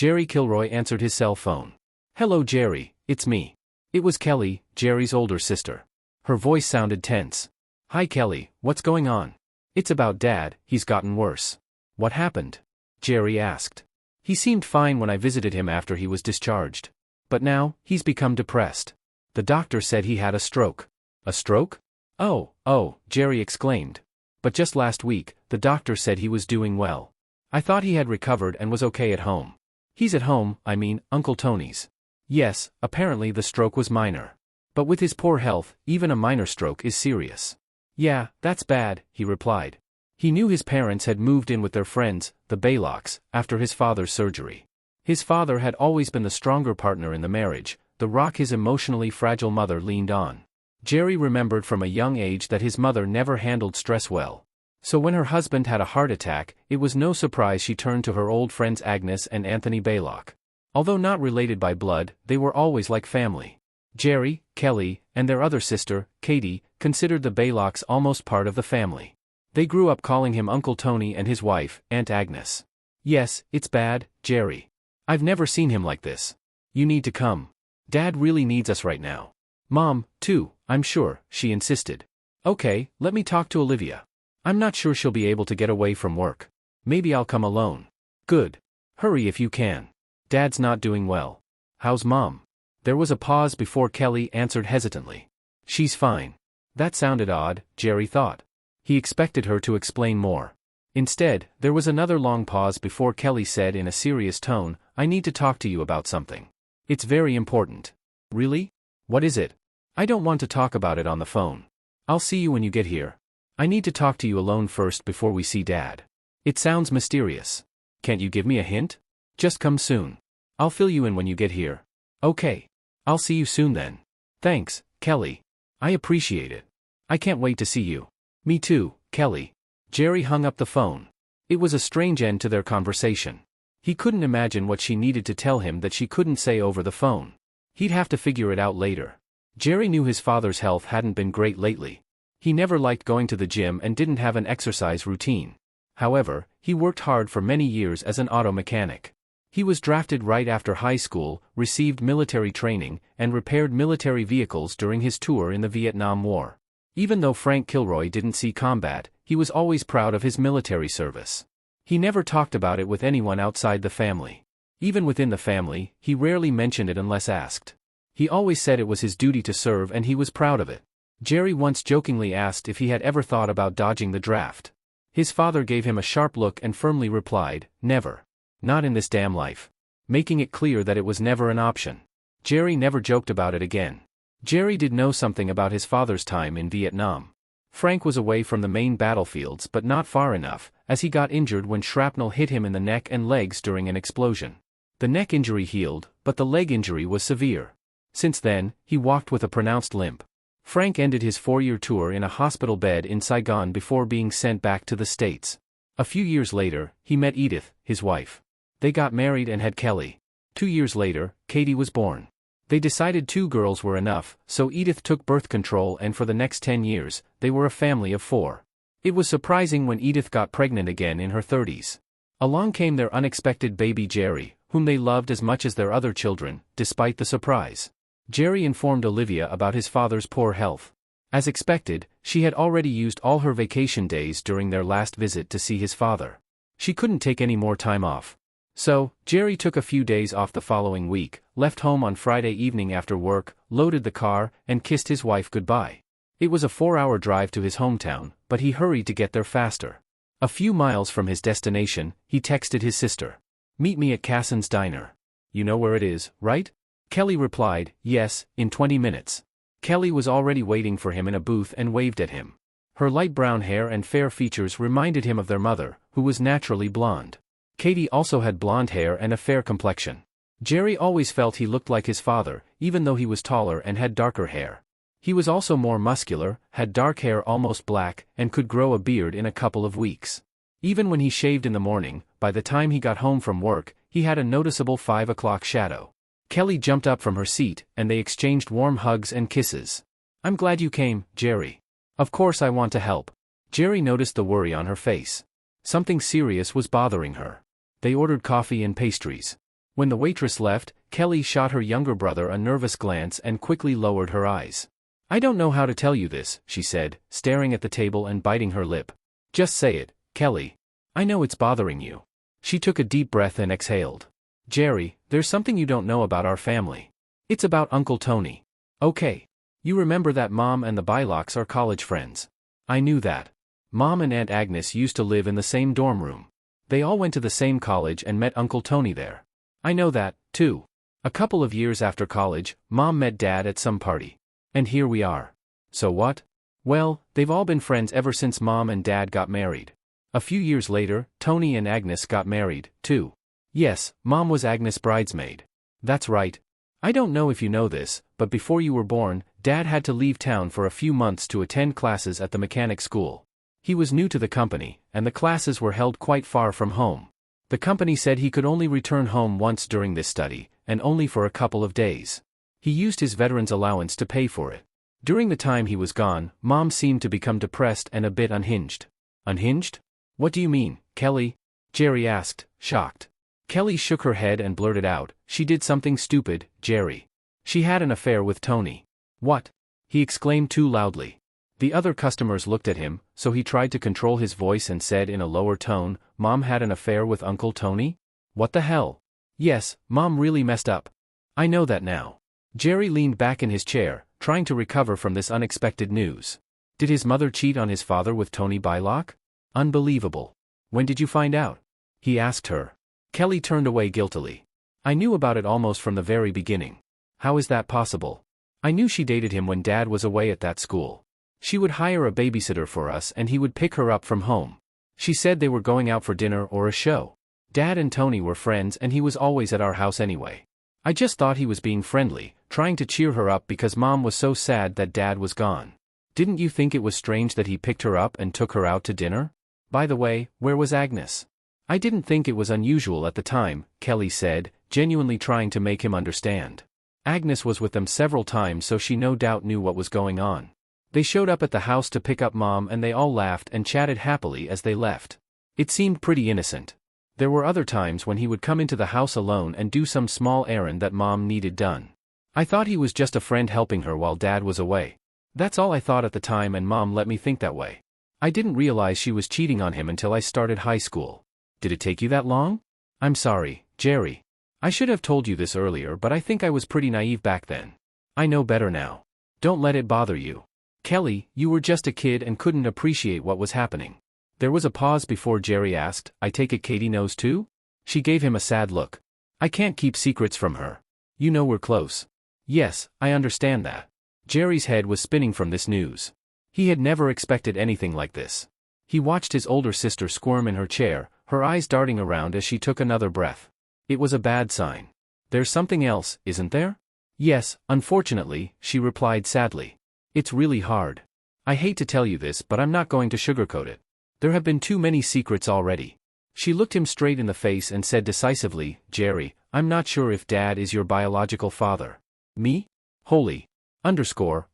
Jerry Kilroy answered his cell phone. "Hello Jerry, it's me." It was Kelly, Jerry's older sister. Her voice sounded tense. "Hi Kelly, what's going on?" "It's about Dad, he's gotten worse." "What happened?" Jerry asked. "He seemed fine when I visited him after he was discharged. But now, he's become depressed. The doctor said he had a stroke." "A stroke?" Oh, Jerry exclaimed. "But just last week, the doctor said he was doing well. I thought he had recovered and was okay at home." "He's at home, I mean, Uncle Tony's." "Yes, apparently the stroke was minor. But with his poor health, even a minor stroke is serious." "Yeah, that's bad," he replied. He knew his parents had moved in with their friends, the Baylocks, after his father's surgery. His father had always been the stronger partner in the marriage, the rock his emotionally fragile mother leaned on. Jerry remembered from a young age that his mother never handled stress well. So when her husband had a heart attack, it was no surprise she turned to her old friends Agnes and Anthony Baylock. Although not related by blood, they were always like family. Jerry, Kelly, and their other sister, Katie, considered the Baylocks almost part of the family. They grew up calling him Uncle Tony and his wife, Aunt Agnes. "Yes, it's bad, Jerry. I've never seen him like this. You need to come. Dad really needs us right now. Mom, too, I'm sure," she insisted. "Okay, let me talk to Olivia. I'm not sure she'll be able to get away from work. Maybe I'll come alone." "Good. Hurry if you can. Dad's not doing well." "How's Mom?" There was a pause before Kelly answered hesitantly. "She's fine." That sounded odd, Jerry thought. He expected her to explain more. Instead, there was another long pause before Kelly said in a serious tone, "I need to talk to you about something. It's very important." "Really? What is it?" "I don't want to talk about it on the phone. I'll see you when you get here. I need to talk to you alone first before we see Dad." "It sounds mysterious. Can't you give me a hint?" "Just come soon. I'll fill you in when you get here." "Okay. I'll see you soon then." "Thanks, Kelly. I appreciate it. I can't wait to see you." "Me too, Kelly." Jerry hung up the phone. It was a strange end to their conversation. He couldn't imagine what she needed to tell him that she couldn't say over the phone. He'd have to figure it out later. Jerry knew his father's health hadn't been great lately. He never liked going to the gym and didn't have an exercise routine. However, he worked hard for many years as an auto mechanic. He was drafted right after high school, received military training, and repaired military vehicles during his tour in the Vietnam War. Even though Frank Kilroy didn't see combat, he was always proud of his military service. He never talked about it with anyone outside the family. Even within the family, he rarely mentioned it unless asked. He always said it was his duty to serve and he was proud of it. Jerry once jokingly asked if he had ever thought about dodging the draft. His father gave him a sharp look and firmly replied, "Never. Not in this damn life," making it clear that it was never an option. Jerry never joked about it again. Jerry did know something about his father's time in Vietnam. Frank was away from the main battlefields but not far enough, as he got injured when shrapnel hit him in the neck and legs during an explosion. The neck injury healed, but the leg injury was severe. Since then, he walked with a pronounced limp. Frank ended his 4-year tour in a hospital bed in Saigon before being sent back to the States. A few years later, he met Edith, his wife. They got married and had Kelly. 2 years later, Katie was born. They decided 2 girls were enough, so Edith took birth control and for the next 10 years, they were a family of 4. It was surprising when Edith got pregnant again in her 30s. Along came their unexpected baby Jerry, whom they loved as much as their other children, despite the surprise. Jerry informed Olivia about his father's poor health. As expected, she had already used all her vacation days during their last visit to see his father. She couldn't take any more time off. So, Jerry took a few days off the following week, left home on Friday evening after work, loaded the car, and kissed his wife goodbye. It was a 4-hour drive to his hometown, but he hurried to get there faster. A few miles from his destination, he texted his sister. "Meet me at Cassin's Diner. You know where it is, right?" Kelly replied, "Yes, in 20 minutes." Kelly was already waiting for him in a booth and waved at him. Her light brown hair and fair features reminded him of their mother, who was naturally blonde. Katie also had blonde hair and a fair complexion. Jerry always felt he looked like his father, even though he was taller and had darker hair. He was also more muscular, had dark hair almost black, and could grow a beard in a couple of weeks. Even when he shaved in the morning, by the time he got home from work, he had a noticeable 5 o'clock shadow. Kelly jumped up from her seat, and they exchanged warm hugs and kisses. "I'm glad you came, Jerry. Of course I want to help." Jerry noticed the worry on her face. Something serious was bothering her. They ordered coffee and pastries. When the waitress left, Kelly shot her younger brother a nervous glance and quickly lowered her eyes. I don't know how to tell you this, she said, staring at the table and biting her lip. Just say it, Kelly. I know it's bothering you. She took a deep breath and exhaled. Jerry, there's something you don't know about our family. It's about Uncle Tony. Okay. You remember that Mom and the Bylocks are college friends. I knew that. Mom and Aunt Agnes used to live in the same dorm room. They all went to the same college and met Uncle Tony there. I know that, too. A couple of years after college, Mom met Dad at some party. And here we are. So what? Well, they've all been friends ever since Mom and Dad got married. A few years later, Tony and Agnes got married, too. Yes, Mom was Agnes' bridesmaid. That's right. I don't know if you know this, but before you were born, Dad had to leave town for a few months to attend classes at the mechanic school. He was new to the company, and the classes were held quite far from home. The company said he could only return home once during this study, and only for a couple of days. He used his veteran's allowance to pay for it. During the time he was gone, Mom seemed to become depressed and a bit unhinged. Unhinged? What do you mean, Kelly? Jerry asked, shocked. Kelly shook her head and blurted out, she did something stupid, Jerry. She had an affair with Tony. What? He exclaimed too loudly. The other customers looked at him, so he tried to control his voice and said in a lower tone, Mom had an affair with Uncle Tony? What the hell? Yes, Mom really messed up. I know that now. Jerry leaned back in his chair, trying to recover from this unexpected news. Did his mother cheat on his father with Tony Bylock? Unbelievable. When did you find out? He asked her. Kelly turned away guiltily. I knew about it almost from the very beginning. How is that possible? I knew she dated him when Dad was away at that school. She would hire a babysitter for us and he would pick her up from home. She said they were going out for dinner or a show. Dad and Tony were friends and he was always at our house anyway. I just thought he was being friendly, trying to cheer her up because Mom was so sad that Dad was gone. Didn't you think it was strange that he picked her up and took her out to dinner? By the way, where was Agnes? I didn't think it was unusual at the time, Kelly said, genuinely trying to make him understand. Agnes was with them several times so she no doubt knew what was going on. They showed up at the house to pick up Mom and they all laughed and chatted happily as they left. It seemed pretty innocent. There were other times when he would come into the house alone and do some small errand that Mom needed done. I thought he was just a friend helping her while Dad was away. That's all I thought at the time and Mom let me think that way. I didn't realize she was cheating on him until I started high school. Did it take you that long? I'm sorry, Jerry. I should have told you this earlier but I think I was pretty naive back then. I know better now. Don't let it bother you. Kelly, you were just a kid and couldn't appreciate what was happening. There was a pause before Jerry asked, I take it Katie knows too? She gave him a sad look. I can't keep secrets from her. You know we're close. Yes, I understand that. Jerry's head was spinning from this news. He had never expected anything like this. He watched his older sister squirm in her chair, her eyes darting around as she took another breath. It was a bad sign. There's something else, isn't there? Yes, unfortunately, she replied sadly. It's really hard. I hate to tell you this but I'm not going to sugarcoat it. There have been too many secrets already. She looked him straight in the face and said decisively, Jerry, I'm not sure if Dad is your biological father. Me? Holy. Underscore.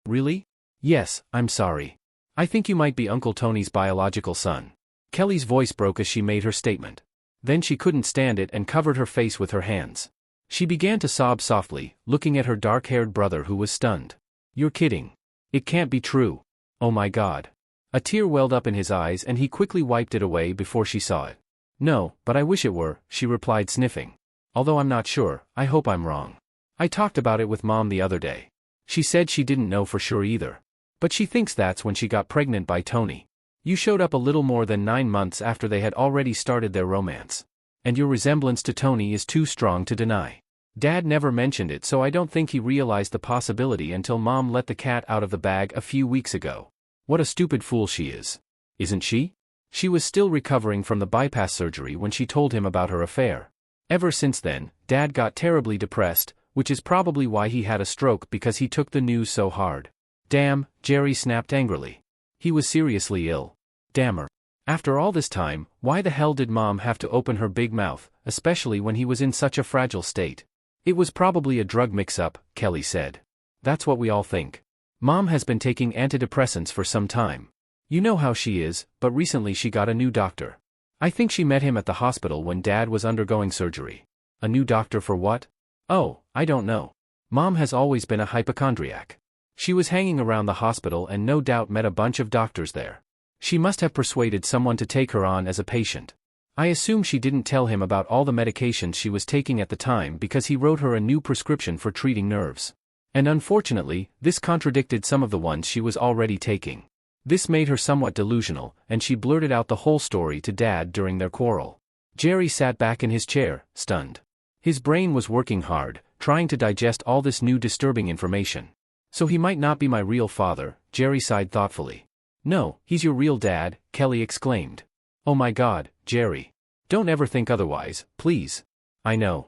Really? Yes, I'm sorry. I think you might be Uncle Tony's biological son. Kelly's voice broke as she made her statement. Then she couldn't stand it and covered her face with her hands. She began to sob softly, looking at her dark-haired brother who was stunned. You're kidding. It can't be true. Oh my God. A tear welled up in his eyes and he quickly wiped it away before she saw it. No, but I wish it were, she replied sniffing. Although I'm not sure, I hope I'm wrong. I talked about it with Mom the other day. She said she didn't know for sure either. But she thinks that's when she got pregnant by Tony. You showed up a little more than 9 months after they had already started their romance. And your resemblance to Tony is too strong to deny. Dad never mentioned it so I don't think he realized the possibility until Mom let the cat out of the bag a few weeks ago. What a stupid fool she is. Isn't she? She was still recovering from the bypass surgery when she told him about her affair. Ever since then, Dad got terribly depressed, which is probably why he had a stroke because he took the news so hard. Damn, Jerry snapped angrily. He was seriously ill. Damn her. After all this time, why the hell did Mom have to open her big mouth, especially when he was in such a fragile state? It was probably a drug mix-up, Kelly said. That's what we all think. Mom has been taking antidepressants for some time. You know how she is, but recently she got a new doctor. I think she met him at the hospital when Dad was undergoing surgery. A new doctor for what? Oh, I don't know. Mom has always been a hypochondriac. She was hanging around the hospital and no doubt met a bunch of doctors there. She must have persuaded someone to take her on as a patient. I assume she didn't tell him about all the medications she was taking at the time because he wrote her a new prescription for treating nerves. And unfortunately, this contradicted some of the ones she was already taking. This made her somewhat delusional, and she blurted out the whole story to Dad during their quarrel. Jerry sat back in his chair, stunned. His brain was working hard, trying to digest all this new disturbing information. So he might not be my real father, Jerry sighed thoughtfully. No, he's your real dad, Kelly exclaimed. Oh my God, Jerry. Don't ever think otherwise, please. I know.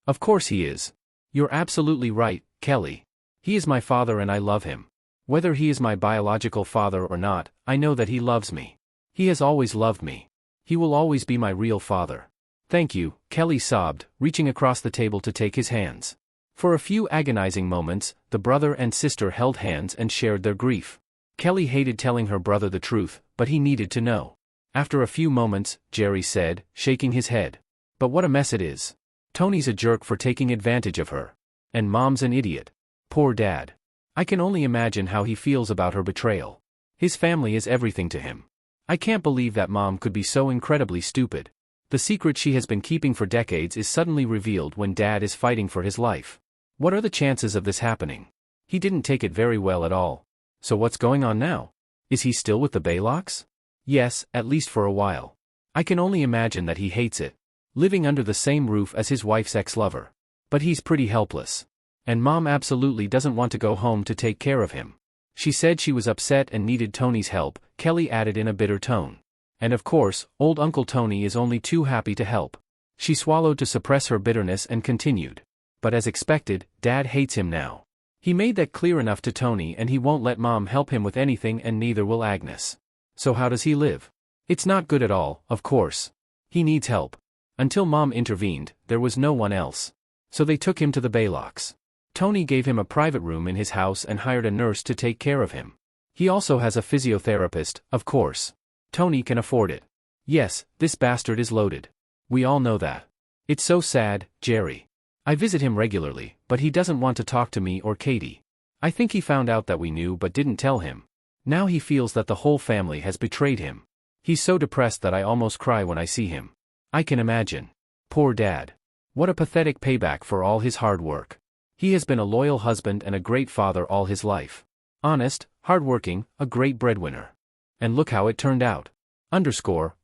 Of course he is. You're absolutely right, Kelly. He is my father and I love him. Whether he is my biological father or not, I know that he loves me. He has always loved me. He will always be my real father. Thank you, Kelly sobbed, reaching across the table to take his hands. For a few agonizing moments, the brother and sister held hands and shared their grief. Kelly hated telling her brother the truth, but he needed to know. After a few moments, Jerry said, shaking his head. But what a mess it is. Tony's a jerk for taking advantage of her. And Mom's an idiot. Poor Dad. I can only imagine how he feels about her betrayal. His family is everything to him. I can't believe that Mom could be so incredibly stupid. The secret she has been keeping for decades is suddenly revealed when Dad is fighting for his life. What are the chances of this happening? He didn't take it very well at all. So what's going on now? Is he still with the Baylocks? Yes, at least for a while. I can only imagine that he hates it. Living under the same roof as his wife's ex-lover. But he's pretty helpless. And Mom absolutely doesn't want to go home to take care of him. She said she was upset and needed Tony's help, Kelly added in a bitter tone. And of course, old Uncle Tony is only too happy to help. She swallowed to suppress her bitterness and continued. But as expected, Dad hates him now. He made that clear enough to Tony and he won't let Mom help him with anything and neither will Agnes. So how does he live? It's not good at all, of course. He needs help. Until Mom intervened, there was no one else. So they took him to the Baylocks. Tony gave him a private room in his house and hired a nurse to take care of him. He also has a physiotherapist, of course. Tony can afford it. Yes, this bastard is loaded. We all know that. It's so sad, Jerry. I visit him regularly, but he doesn't want to talk to me or Katie. I think he found out that we knew but didn't tell him. Now he feels that the whole family has betrayed him. He's so depressed that I almost cry when I see him. I can imagine. Poor Dad. What a pathetic payback for all his hard work. He has been a loyal husband and a great father all his life. Honest, hardworking, a great breadwinner. And look how it turned out. Underscore.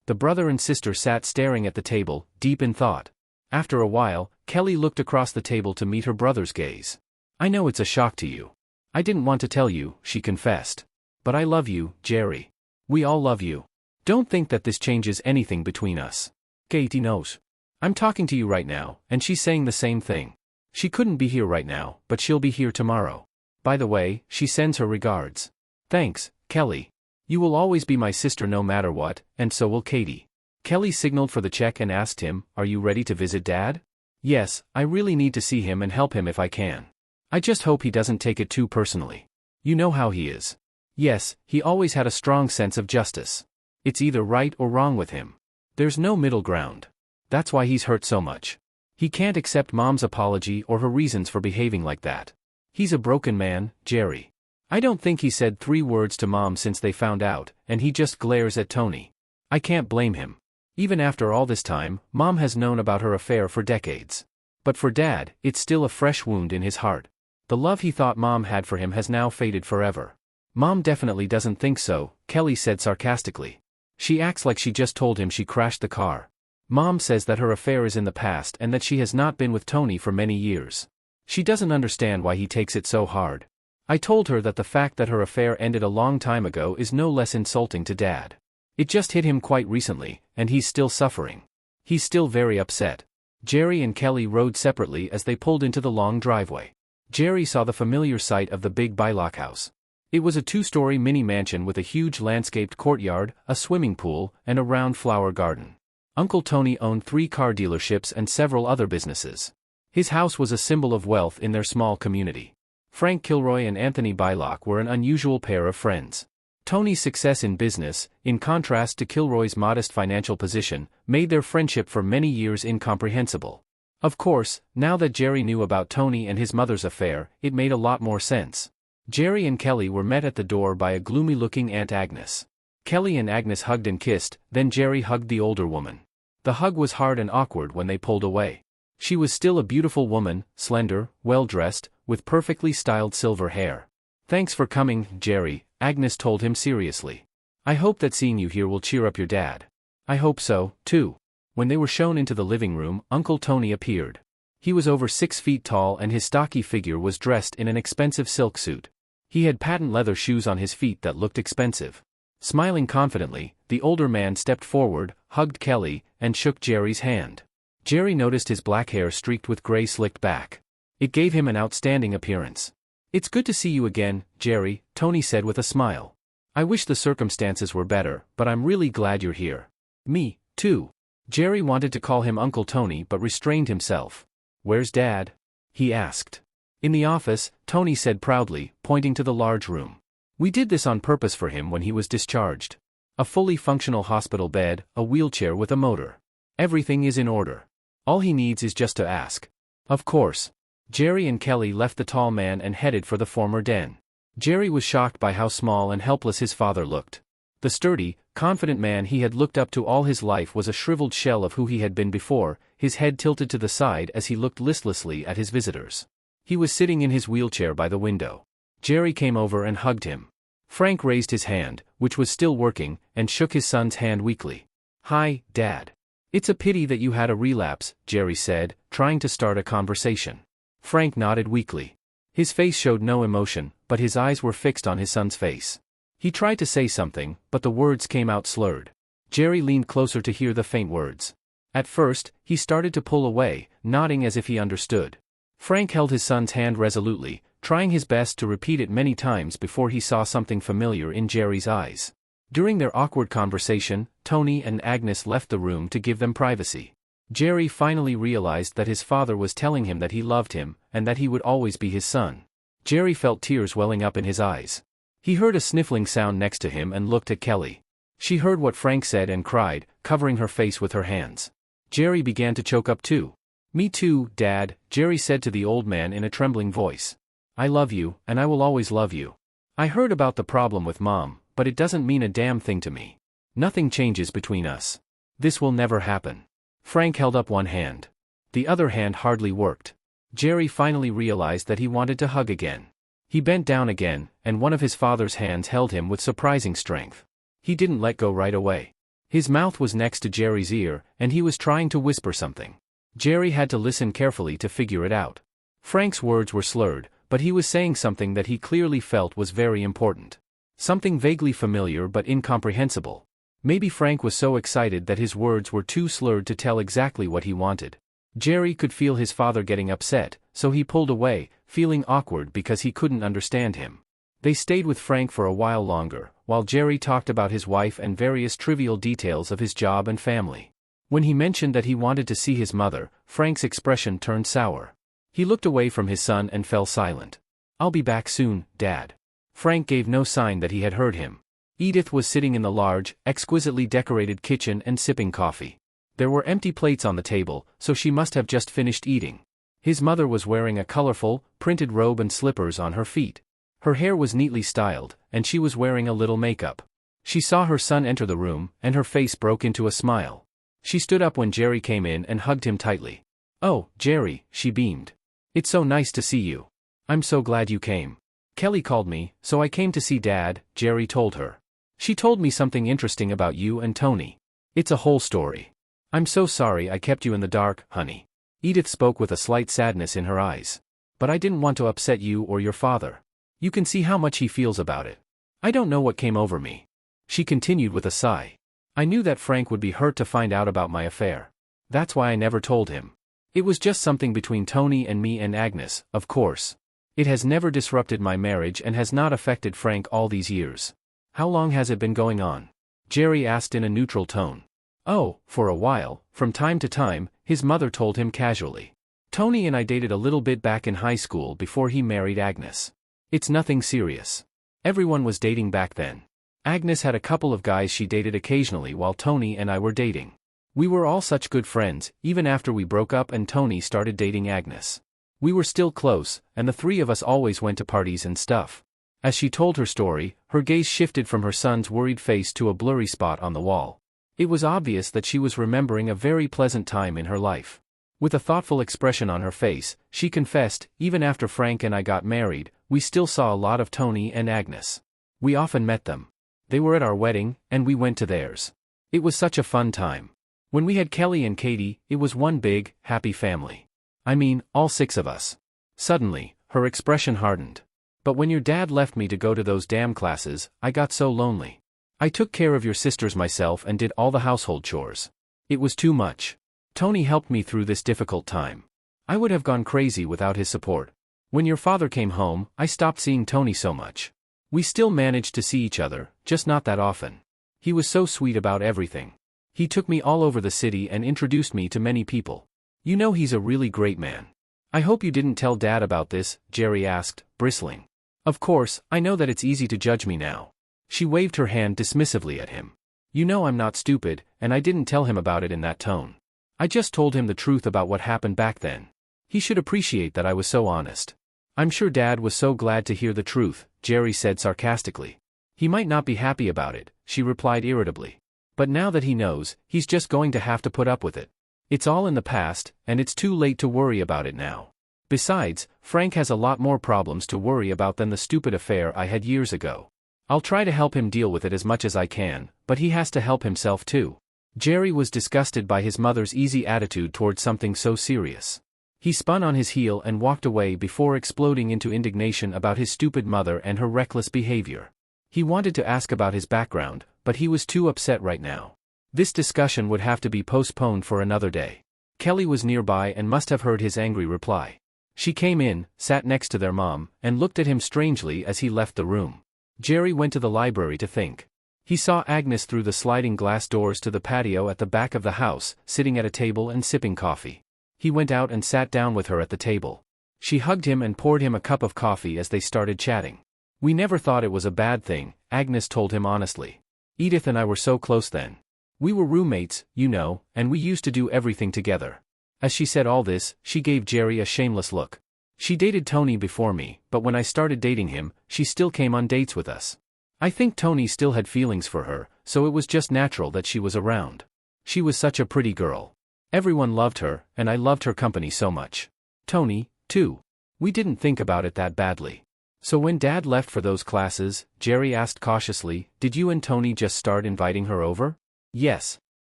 The brother and sister sat staring at the table, deep in thought. After a while, Kelly looked across the table to meet her brother's gaze. I know it's a shock to you. I didn't want to tell you, she confessed. But I love you, Jerry. We all love you. Don't think that this changes anything between us. Katie knows. I'm talking to you right now, and she's saying the same thing. She couldn't be here right now, but she'll be here tomorrow. By the way, she sends her regards. Thanks, Kelly. You will always be my sister no matter what, and so will Katie. Kelly signaled for the check and asked him, Are you ready to visit Dad? Yes, I really need to see him and help him if I can. I just hope he doesn't take it too personally. You know how he is. Yes, he always had a strong sense of justice. It's either right or wrong with him. There's no middle ground. That's why he's hurt so much. He can't accept Mom's apology or her reasons for behaving like that. He's a broken man, Jerry. I don't think he said 3 words to Mom since they found out, and he just glares at Tony. I can't blame him. Even after all this time, Mom has known about her affair for decades. But for Dad, it's still a fresh wound in his heart. The love he thought Mom had for him has now faded forever. Mom definitely doesn't think so, Kelly said sarcastically. She acts like she just told him she crashed the car. Mom says that her affair is in the past and that she has not been with Tony for many years. She doesn't understand why he takes it so hard. I told her that the fact that her affair ended a long time ago is no less insulting to Dad. It just hit him quite recently, and he's still suffering. He's still very upset. Jerry and Kelly rode separately as they pulled into the long driveway. Jerry saw the familiar sight of the big Bylock house. It was a 2-story mini mansion with a huge landscaped courtyard, a swimming pool, and a round flower garden. Uncle Tony owned 3 car dealerships and several other businesses. His house was a symbol of wealth in their small community. Frank Kilroy and Anthony Bylock were an unusual pair of friends. Tony's success in business, in contrast to Kilroy's modest financial position, made their friendship for many years incomprehensible. Of course, now that Jerry knew about Tony and his mother's affair, it made a lot more sense. Jerry and Kelly were met at the door by a gloomy-looking Aunt Agnes. Kelly and Agnes hugged and kissed, then Jerry hugged the older woman. The hug was hard and awkward when they pulled away. She was still a beautiful woman, slender, well-dressed, with perfectly styled silver hair. "Thanks for coming, Jerry," Agnes told him seriously. "I hope that seeing you here will cheer up your dad." "I hope so, too." When they were shown into the living room, Uncle Tony appeared. He was over 6 feet tall and his stocky figure was dressed in an expensive silk suit. He had patent leather shoes on his feet that looked expensive. Smiling confidently, the older man stepped forward, hugged Kelly, and shook Jerry's hand. Jerry noticed his black hair streaked with gray slicked back. It gave him an outstanding appearance. "It's good to see you again, Jerry," Tony said with a smile. "I wish the circumstances were better, but I'm really glad you're here." "Me, too." Jerry wanted to call him Uncle Tony but restrained himself. "Where's Dad?" he asked. "In the office," Tony said proudly, pointing to the large room. "We did this on purpose for him when he was discharged. A fully functional hospital bed, a wheelchair with a motor. Everything is in order. All he needs is just to ask." "Of course." Jerry and Kelly left the tall man and headed for the former den. Jerry was shocked by how small and helpless his father looked. The sturdy, confident man he had looked up to all his life was a shriveled shell of who he had been before, his head tilted to the side as he looked listlessly at his visitors. He was sitting in his wheelchair by the window. Jerry came over and hugged him. Frank raised his hand, which was still working, and shook his son's hand weakly. "Hi, Dad. It's a pity that you had a relapse," Jerry said, trying to start a conversation. Frank nodded weakly. His face showed no emotion, but his eyes were fixed on his son's face. He tried to say something, but the words came out slurred. Jerry leaned closer to hear the faint words. At first, he started to pull away, nodding as if he understood. Frank held his son's hand resolutely, trying his best to repeat it many times before he saw something familiar in Jerry's eyes. During their awkward conversation, Tony and Agnes left the room to give them privacy. Jerry finally realized that his father was telling him that he loved him, and that he would always be his son. Jerry felt tears welling up in his eyes. He heard a sniffling sound next to him and looked at Kelly. She heard what Frank said and cried, covering her face with her hands. Jerry began to choke up too. "Me too, Dad," Jerry said to the old man in a trembling voice. "I love you, and I will always love you. I heard about the problem with Mom, but it doesn't mean a damn thing to me. Nothing changes between us. This will never happen." Frank held up one hand. The other hand hardly worked. Jerry finally realized that he wanted to hug again. He bent down again, and one of his father's hands held him with surprising strength. He didn't let go right away. His mouth was next to Jerry's ear, and he was trying to whisper something. Jerry had to listen carefully to figure it out. Frank's words were slurred, but he was saying something that he clearly felt was very important. Something vaguely familiar but incomprehensible. Maybe Frank was so excited that his words were too slurred to tell exactly what he wanted. Jerry could feel his father getting upset, so he pulled away, feeling awkward because he couldn't understand him. They stayed with Frank for a while longer, while Jerry talked about his wife and various trivial details of his job and family. When he mentioned that he wanted to see his mother, Frank's expression turned sour. He looked away from his son and fell silent. "I'll be back soon, Dad." Frank gave no sign that he had heard him. Edith was sitting in the large, exquisitely decorated kitchen and sipping coffee. There were empty plates on the table, so she must have just finished eating. His mother was wearing a colorful, printed robe and slippers on her feet. Her hair was neatly styled, and she was wearing a little makeup. She saw her son enter the room, and her face broke into a smile. She stood up when Jerry came in and hugged him tightly. "Oh, Jerry," she beamed. "It's so nice to see you. I'm so glad you came. Kelly called me, so I came to see Dad," Jerry told her. "She told me something interesting about you and Tony. It's a whole story. I'm so sorry I kept you in the dark, honey." Edith spoke with a slight sadness in her eyes. "But I didn't want to upset you or your father. You can see how much he feels about it. I don't know what came over me." She continued with a sigh. "I knew that Frank would be hurt to find out about my affair. That's why I never told him. It was just something between Tony and me and Agnes, of course. It has never disrupted my marriage and has not affected Frank all these years." "How long has it been going on?" Jerry asked in a neutral tone. "Oh, for a while, from time to time," his mother told him casually. "Tony and I dated a little bit back in high school before he married Agnes. It's nothing serious. Everyone was dating back then." Agnes had a couple of guys she dated occasionally while Tony and I were dating. We were all such good friends, even after we broke up and Tony started dating Agnes. We were still close, and the three of us always went to parties and stuff. As she told her story, her gaze shifted from her son's worried face to a blurry spot on the wall. It was obvious that she was remembering a very pleasant time in her life. With a thoughtful expression on her face, she confessed, even after Frank and I got married, we still saw a lot of Tony and Agnes. We often met them. They were at our wedding, and we went to theirs. It was such a fun time. When we had Kelly and Katie, it was one big, happy family. I mean, all 6 of us. Suddenly, her expression hardened. But when your dad left me to go to those damn classes, I got so lonely. I took care of your sisters myself and did all the household chores. It was too much. Tony helped me through this difficult time. I would have gone crazy without his support. When your father came home, I stopped seeing Tony so much. We still managed to see each other, just not that often. He was so sweet about everything. He took me all over the city and introduced me to many people. You know he's a really great man. I hope you didn't tell Dad about this, Jerry asked, bristling. Of course, I know that it's easy to judge me now. She waved her hand dismissively at him. You know I'm not stupid, and I didn't tell him about it in that tone. I just told him the truth about what happened back then. He should appreciate that I was so honest. I'm sure Dad was so glad to hear the truth, Jerry said sarcastically. He might not be happy about it, she replied irritably. But now that he knows, he's just going to have to put up with it. It's all in the past, and it's too late to worry about it now. Besides, Frank has a lot more problems to worry about than the stupid affair I had years ago. I'll try to help him deal with it as much as I can, but he has to help himself too. Jerry was disgusted by his mother's easy attitude toward something so serious. He spun on his heel and walked away before exploding into indignation about his stupid mother and her reckless behavior. He wanted to ask about his background, but he was too upset right now. This discussion would have to be postponed for another day. Kelly was nearby and must have heard his angry reply. She came in, sat next to their mom, and looked at him strangely as he left the room. Jerry went to the library to think. He saw Agnes through the sliding glass doors to the patio at the back of the house, sitting at a table and sipping coffee. He went out and sat down with her at the table. She hugged him and poured him a cup of coffee as they started chatting. We never thought it was a bad thing, Agnes told him honestly. Edith and I were so close then. We were roommates, you know, and we used to do everything together. As she said all this, she gave Jerry a shameless look. She dated Tony before me, but when I started dating him, she still came on dates with us. I think Tony still had feelings for her, so it was just natural that she was around. She was such a pretty girl. Everyone loved her, and I loved her company so much. Tony, too. We didn't think about it that badly. So when Dad left for those classes, Jerry asked cautiously, did you and Tony just start inviting her over? Yes.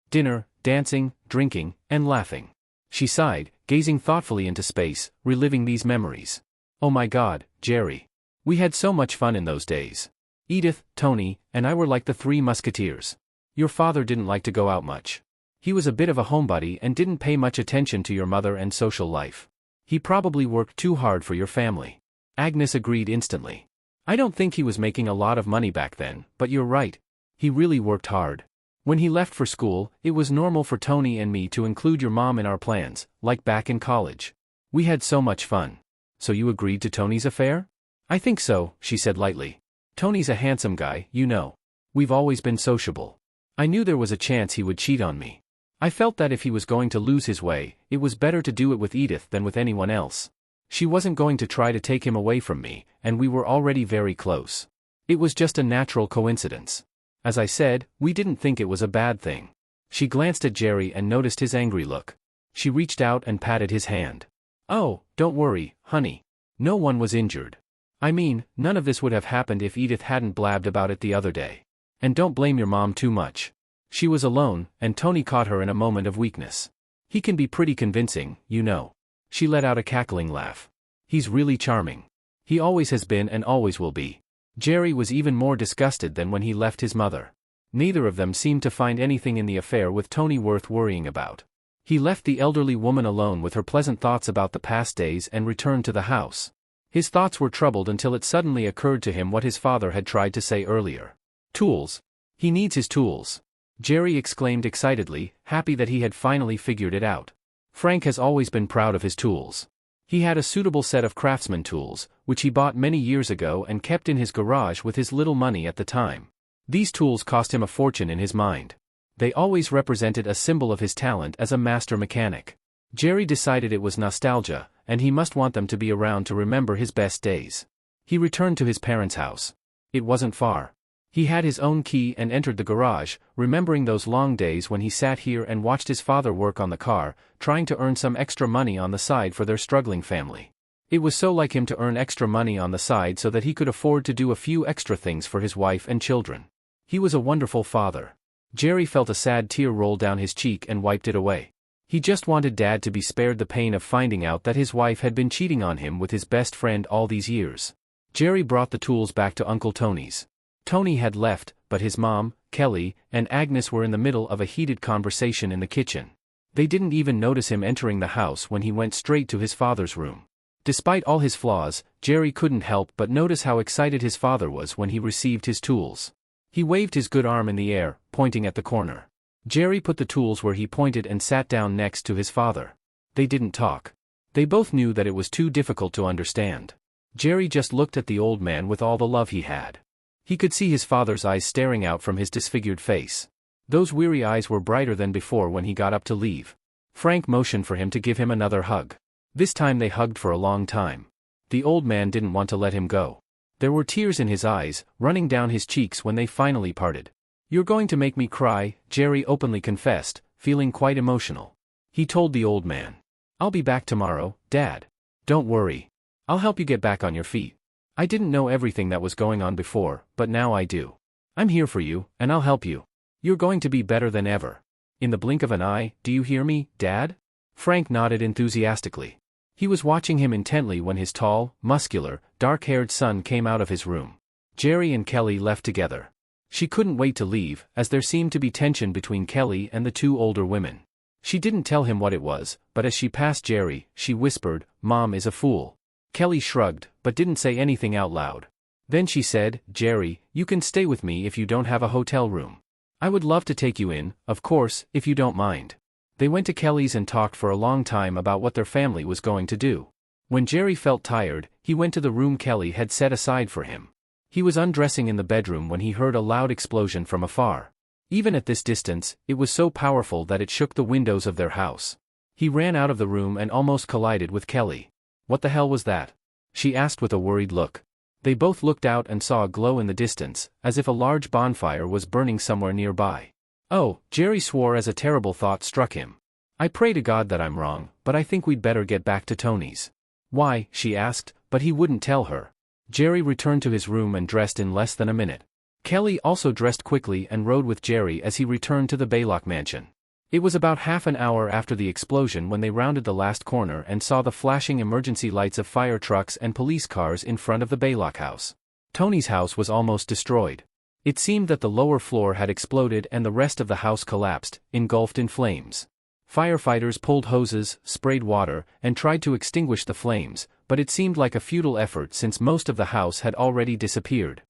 Dinner, dancing, drinking, and laughing. She sighed, gazing thoughtfully into space, reliving these memories. Oh my God, Jerry. We had so much fun in those days. Edith, Tony, and I were like the 3 musketeers. Your father didn't like to go out much. He was a bit of a homebody and didn't pay much attention to your mother and social life. He probably worked too hard for your family. Agnes agreed instantly. I don't think he was making a lot of money back then, but you're right. He really worked hard. When he left for school, it was normal for Tony and me to include your mom in our plans, like back in college. We had so much fun. So you agreed to Tony's affair? I think so, she said lightly. Tony's a handsome guy, you know. We've always been sociable. I knew there was a chance he would cheat on me. I felt that if he was going to lose his way, it was better to do it with Edith than with anyone else. She wasn't going to try to take him away from me, and we were already very close. It was just a natural coincidence. As I said, we didn't think it was a bad thing. She glanced at Jerry and noticed his angry look. She reached out and patted his hand. Oh, don't worry, honey. No one was injured. I mean, none of this would have happened if Edith hadn't blabbed about it the other day. And don't blame your mom too much. She was alone, and Tony caught her in a moment of weakness. He can be pretty convincing, you know. She let out a cackling laugh. He's really charming. He always has been and always will be. Jerry was even more disgusted than when he left his mother. Neither of them seemed to find anything in the affair with Tony worth worrying about. He left the elderly woman alone with her pleasant thoughts about the past days and returned to the house. His thoughts were troubled until it suddenly occurred to him what his father had tried to say earlier. Tools. He needs his tools. Jerry exclaimed excitedly, happy that he had finally figured it out. Frank has always been proud of his tools. He had a suitable set of craftsman tools, which he bought many years ago and kept in his garage with his little money at the time. These tools cost him a fortune in his mind. They always represented a symbol of his talent as a master mechanic. Jerry decided it was nostalgia, and he must want them to be around to remember his best days. He returned to his parents' house. It wasn't far. He had his own key and entered the garage, remembering those long days when he sat here and watched his father work on the car, trying to earn some extra money on the side for their struggling family. It was so like him to earn extra money on the side so that he could afford to do a few extra things for his wife and children. He was a wonderful father. Jerry felt a sad tear roll down his cheek and wiped it away. He just wanted Dad to be spared the pain of finding out that his wife had been cheating on him with his best friend all these years. Jerry brought the tools back to Uncle Tony's. Tony had left, but his mom, Kelly, and Agnes were in the middle of a heated conversation in the kitchen. They didn't even notice him entering the house when he went straight to his father's room. Despite all his flaws, Jerry couldn't help but notice how excited his father was when he received his tools. He waved his good arm in the air, pointing at the corner. Jerry put the tools where he pointed and sat down next to his father. They didn't talk. They both knew that it was too difficult to understand. Jerry just looked at the old man with all the love he had. He could see his father's eyes staring out from his disfigured face. Those weary eyes were brighter than before when he got up to leave. Frank motioned for him to give him another hug. This time they hugged for a long time. The old man didn't want to let him go. There were tears in his eyes, running down his cheeks when they finally parted. "You're going to make me cry," Jerry openly confessed, feeling quite emotional. He told the old man, "I'll be back tomorrow, Dad. Don't worry. I'll help you get back on your feet. I didn't know everything that was going on before, but now I do. I'm here for you, and I'll help you. You're going to be better than ever. In the blink of an eye, do you hear me, Dad?" Frank nodded enthusiastically. He was watching him intently when his tall, muscular, dark-haired son came out of his room. Jerry and Kelly left together. She couldn't wait to leave, as there seemed to be tension between Kelly and the two older women. She didn't tell him what it was, but as she passed Jerry, she whispered, "Mom is a fool." Kelly shrugged, but didn't say anything out loud. Then she said, "Jerry, you can stay with me if you don't have a hotel room. I would love to take you in, of course, if you don't mind." They went to Kelly's and talked for a long time about what their family was going to do. When Jerry felt tired, he went to the room Kelly had set aside for him. He was undressing in the bedroom when he heard a loud explosion from afar. Even at this distance, it was so powerful that it shook the windows of their house. He ran out of the room and almost collided with Kelly. "What the hell was that?" she asked with a worried look. They both looked out and saw a glow in the distance, as if a large bonfire was burning somewhere nearby. "Oh," Jerry swore as a terrible thought struck him. "I pray to God that I'm wrong, but I think we'd better get back to Tony's." "Why?" she asked, but he wouldn't tell her. Jerry returned to his room and dressed in less than a minute. Kelly also dressed quickly and rode with Jerry as he returned to the Baylock mansion. It was about half an hour after the explosion when they rounded the last corner and saw the flashing emergency lights of fire trucks and police cars in front of the Baylock house. Tony's house was almost destroyed. It seemed that the lower floor had exploded and the rest of the house collapsed, engulfed in flames. Firefighters pulled hoses, sprayed water, and tried to extinguish the flames, but it seemed like a futile effort since most of the house had already disappeared.